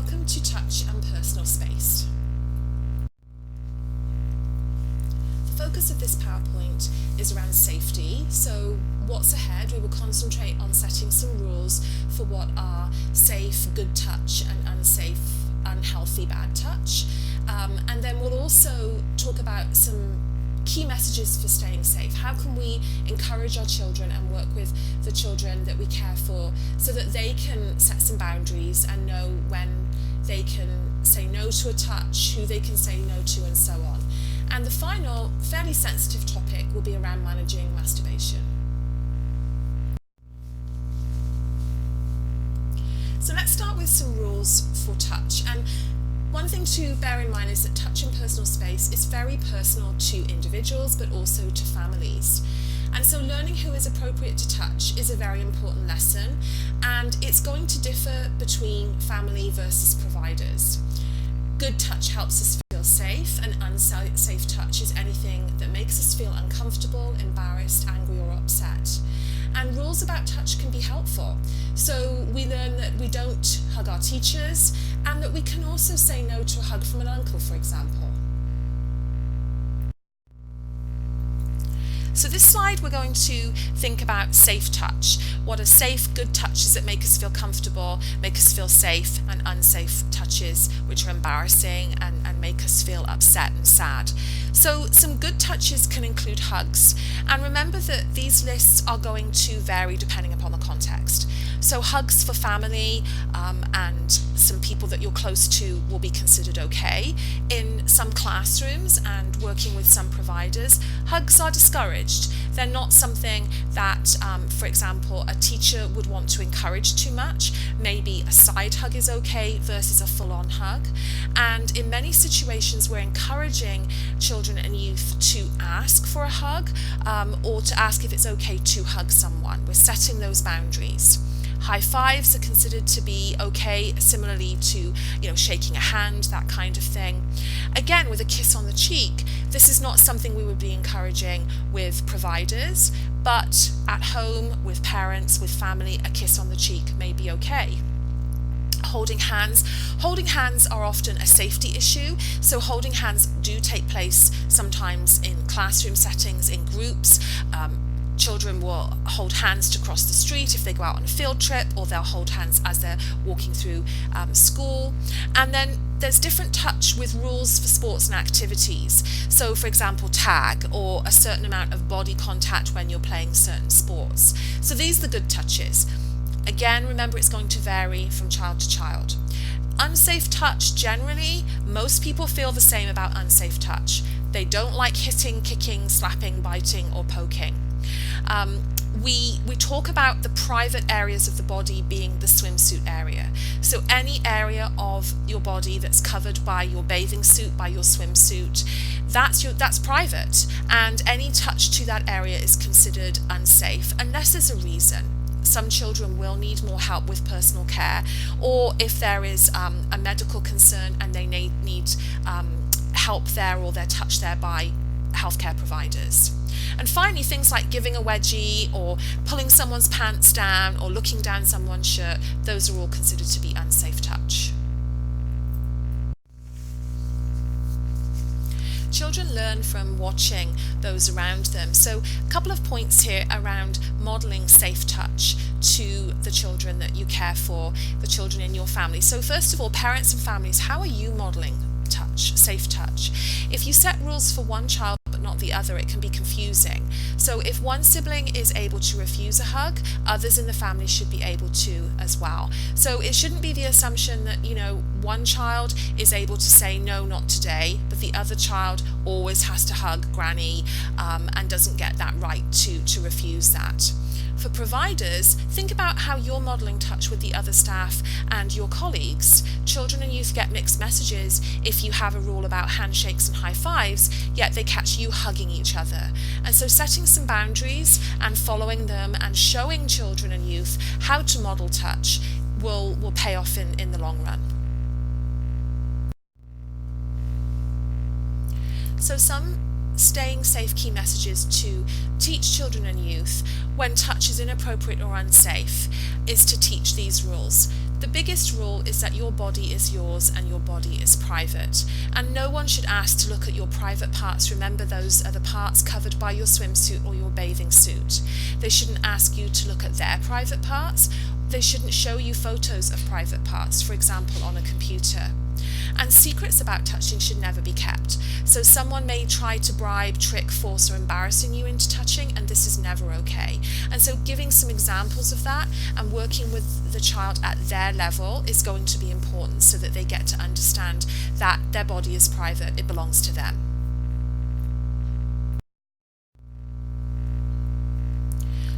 welcome to Touch and Personal Space. The focus of this PowerPoint is around safety, so what's ahead, we will concentrate on setting some rules for what are safe, good touch and unsafe, unhealthy, bad touch. And then we'll also talk about some key messages for staying safe. How can we encourage our children and work with the children that we care for so that they can set some boundaries and know when they can say no to a touch, who they can say no to, and so on. And the final, fairly sensitive topic will be around managing masturbation. So let's start with some rules for touch. And one thing to bear in mind is that touch in personal space is very personal to individuals, but also to families. And so learning who is appropriate to touch is a very important lesson, and it's going to differ between family versus providers. Good touch helps us feel safe, and unsafe touch is anything that makes us feel uncomfortable, embarrassed, angry, or upset. And rules about touch can be helpful. So we learn that we don't hug our teachers, and that we can also say no to a hug from an uncle, for example. So this slide we're going to think about safe touch. What are safe, good touches that make us feel comfortable, make us feel safe, and unsafe touches which are embarrassing and make us feel upset and sad. So some good touches can include hugs, and remember that these lists are going to vary depending upon the context. So hugs for family and some people that you're close to will be considered okay. In some classrooms and working with some providers, hugs are discouraged. They're not something that, for example, a teacher would want to encourage too much. Maybe a side hug is okay versus a full-on hug. And in many situations, we're encouraging children and youth to ask for a hug or to ask if it's okay to hug someone. We're setting those boundaries. High fives are considered to be okay, similarly to, shaking a hand, that kind of thing. Again, with a kiss on the cheek, this is not something we would be encouraging with providers, but at home, with parents, with family, a kiss on the cheek may be okay. Holding hands are often a safety issue, so holding hands do take place sometimes in classroom settings, in groups. Children will hold hands to cross the street if they go out on a field trip, or they'll hold hands as they're walking through school. And then there's different touch with rules for sports and activities. So for example, tag, or a certain amount of body contact when you're playing certain sports. So these are the good touches. Again, remember it's going to vary from child to child. Unsafe touch, generally, most people feel the same about unsafe touch. They don't like hitting, kicking, slapping, biting, or poking. We talk about the private areas of the body being the swimsuit area. So any area of your body that's covered by your bathing suit, by your swimsuit, that's private, and any touch to that area is considered unsafe unless there's a reason. Some children will need more help with personal care, or if there is a medical concern and they need help there or their touch there by healthcare providers. And finally, things like giving a wedgie or pulling someone's pants down or looking down someone's shirt, those are all considered to be unsafe touch. Children learn from watching those around them. So a couple of points here around modeling safe touch to the children that you care for, the children in your family. So first of all, parents and families, how are you modeling touch, safe touch? If you set rules for one child but not the other, it can be confusing. So if one sibling is able to refuse a hug, others in the family should be able to as well. So it shouldn't be the assumption that, one child is able to say no, not today, but the other child always has to hug granny and doesn't get that right to refuse that. For providers, think about how you're modelling touch with the other staff and your colleagues. Children and youth get mixed messages if you have a rule about handshakes and high fives, yet they catch you hugging each other. And so setting some boundaries and following them and showing children and youth how to model touch will pay off in the long run. So some staying safe key messages to teach children and youth when touch is inappropriate or unsafe is to teach these rules. The biggest rule is that your body is yours and your body is private, and no one should ask to look at your private parts. Remember, those are the parts covered by your swimsuit or your bathing suit. They shouldn't ask you to look at their private parts. They shouldn't show you photos of private parts, for example, on a computer. And secrets about touching should never be kept. So someone may try to bribe, trick, force, or embarrassing you into touching, and this is never okay. And so giving some examples of that and working with the child at their level is going to be important so that they get to understand that their body is private, it belongs to them.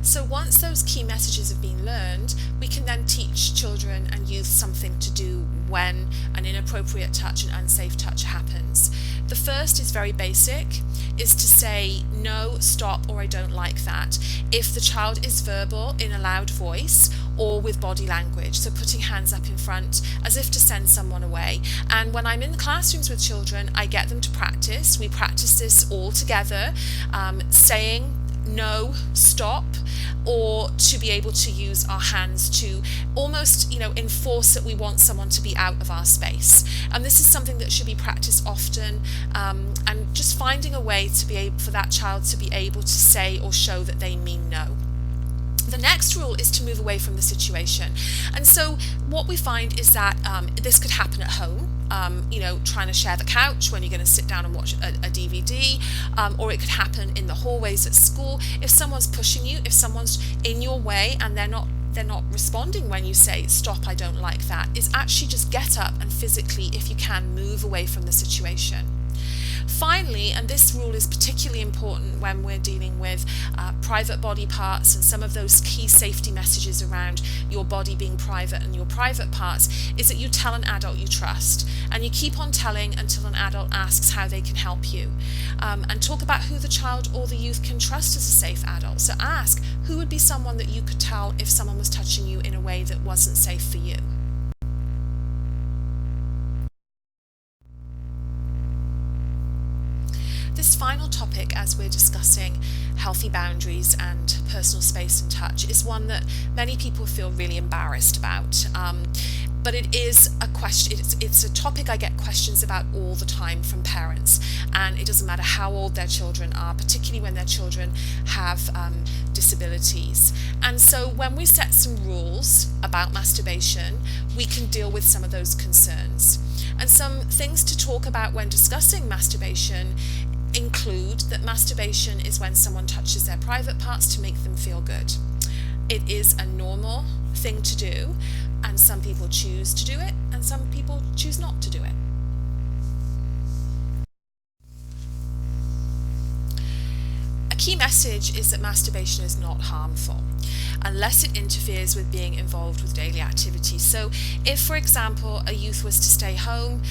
So once those key messages have been learned, we can then teach children and youth something to do when an inappropriate touch and unsafe touch happens. The first is very basic, is to say no, stop, or I don't like that. If the child is verbal in a loud voice or with body language, so putting hands up in front as if to send someone away. And when I'm in the classrooms with children, I get them to practice. We practice this all together, saying no, stop, or to be able to use our hands to almost, enforce that we want someone to be out of our space. And this is something that should be practiced often, and just finding a way to be able for that child to be able to say or show that they mean no. The next rule is to move away from the situation. And so what we find is that this could happen at home, trying to share the couch when you're going to sit down and watch a DVD, or it could happen in the hallways at school. If someone's pushing you, if someone's in your way and they're not responding when you say stop, I don't like that, is actually just get up and physically, if you can, move away from the situation. Finally, and this rule is particularly important when we're dealing with private body parts and some of those key safety messages around your body being private and your private parts, is that you tell an adult you trust, and you keep on telling until an adult asks how they can help you. And talk about who the child or the youth can trust as a safe adult. So ask, who would be someone that you could tell if someone was touching you in a way that wasn't safe for you? This final topic, as we're discussing healthy boundaries and personal space and touch, is one that many people feel really embarrassed about. But it is a question, it's a topic I get questions about all the time from parents, and it doesn't matter how old their children are, particularly when their children have disabilities. And so when we set some rules about masturbation, we can deal with some of those concerns. And some things to talk about when discussing masturbation include that masturbation is when someone touches their private parts to make them feel good. It is a normal thing to do, and some people choose to do it and some people choose not to do it. A key message is that masturbation is not harmful unless it interferes with being involved with daily activities. So if, for example, a youth was to stay home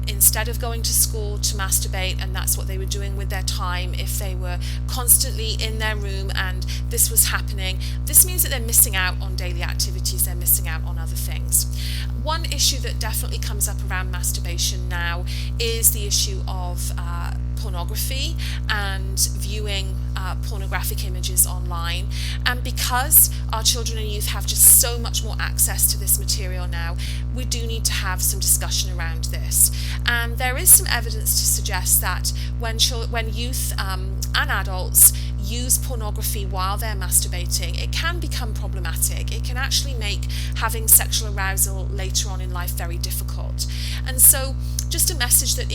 instead of going to school to masturbate, and that's what they were doing with their time, if they were constantly in their room and this was happening, this means that they're missing out on daily activities, they're missing out on other things. One issue that definitely comes up around masturbation now is the issue of pornography and viewing pornographic images online. And because our children and youth have just so much more access to this material now, we do need to have some discussion around this. And there is some evidence to suggest that when youth and adults use pornography while they're masturbating, it can become problematic. It can actually make having sexual arousal later on in life very difficult. And so just a message that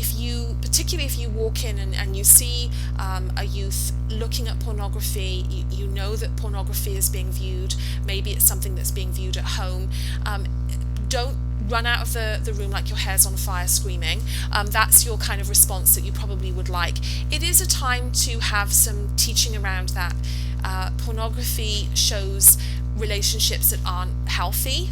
particularly if you walk in and you see a youth looking at pornography, you know that pornography is being viewed, maybe it's something that's being viewed at home, don't run out of the room like your hair's on fire screaming. That's your kind of response that you probably would like. It is a time to have some teaching around that. Pornography shows relationships that aren't healthy.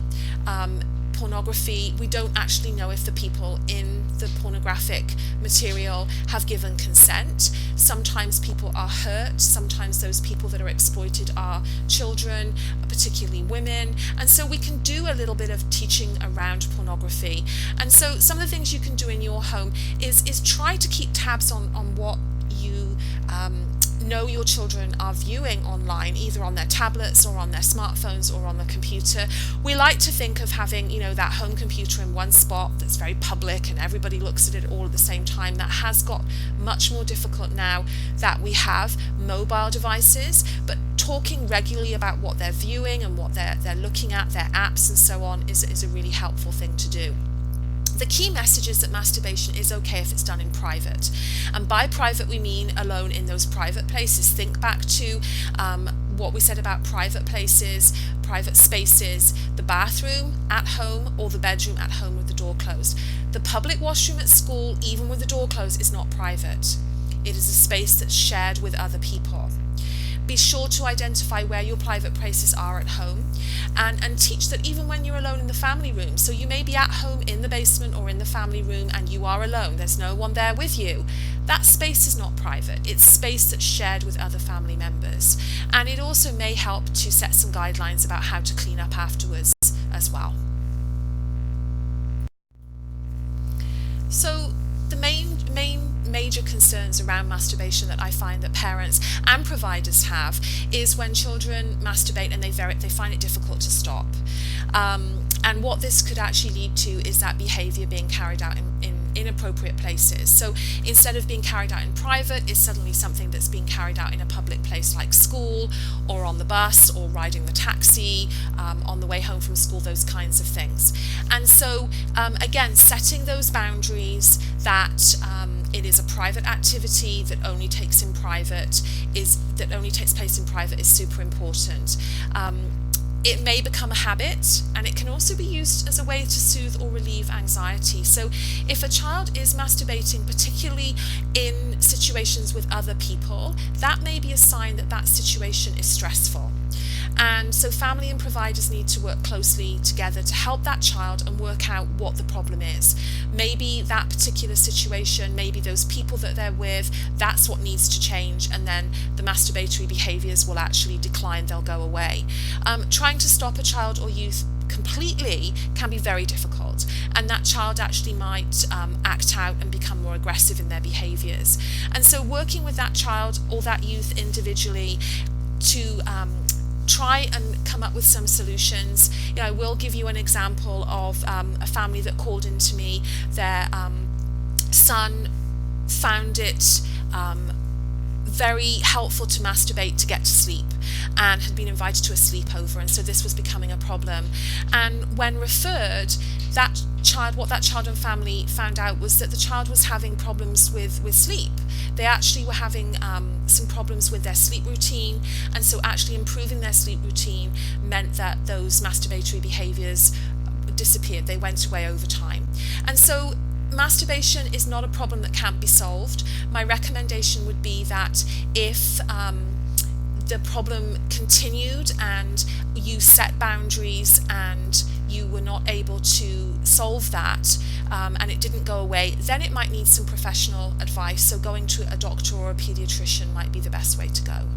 Pornography, we don't actually know if the people in the pornographic material have given consent. Sometimes people are hurt, sometimes those people that are exploited are children, particularly women, and so we can do a little bit of teaching around pornography. And so some of the things you can do in your home is try to keep tabs on what you know your children are viewing online, either on their tablets or on their smartphones or on the computer. We like to think of having, that home computer in one spot that's very public and everybody looks at it all at the same time. That has got much more difficult now that we have mobile devices, but talking regularly about what they're viewing and what they're looking at, their apps and so on, is a really helpful thing to do. The key message is that masturbation is okay if it's done in private. And by private, we mean alone in those private places. Think back to what we said about private places, private spaces, the bathroom at home or the bedroom at home with the door closed. The public washroom at school, even with the door closed, is not private. It is a space that's shared with other people. Be sure to identify where your private places are at home, and teach that even when you're alone in the family room. So you may be at home in the basement or in the family room and you are alone. There's no one there with you. That space is not private. It's space that's shared with other family members. And it also may help to set some guidelines about how to clean up afterwards as well. So the major concerns around masturbation that I find that parents and providers have is when children masturbate and they find it difficult to stop. And what this could actually lead to is that behavior being carried out in inappropriate places. So instead of being carried out in private, it's suddenly something that's being carried out in a public place like school or on the bus or riding the taxi, on the way home from school, those kinds of things. And so again, setting those boundaries that it is a private activity that only takes place in private is super important. It may become a habit, and it can also be used as a way to soothe or relieve anxiety. So if a child is masturbating, particularly in situations with other people, that may be a sign that that situation is stressful. And so family and providers need to work closely together to help that child and work out what the problem is. Maybe that particular situation, maybe those people that they're with, that's what needs to change, and then the masturbatory behaviors will actually decline, they'll go away. Trying to stop a child or youth completely can be very difficult, and that child actually might act out and become more aggressive in their behaviors. And so working with that child or that youth individually to try and come up with some solutions. I will give you an example of a family that called in to me. Their son found it very helpful to masturbate to get to sleep, and had been invited to a sleepover, and so this was becoming a problem. And when referred, what that child and family found out was that the child was having problems with sleep. They actually were having some problems with their sleep routine, and so actually improving their sleep routine meant that those masturbatory behaviors disappeared. They went away over time. And so masturbation is not a problem that can't be solved. My recommendation would be that if the problem continued and you set boundaries and you were not able to solve that, and it didn't go away, then it might need some professional advice. So going to a doctor or a pediatrician might be the best way to go.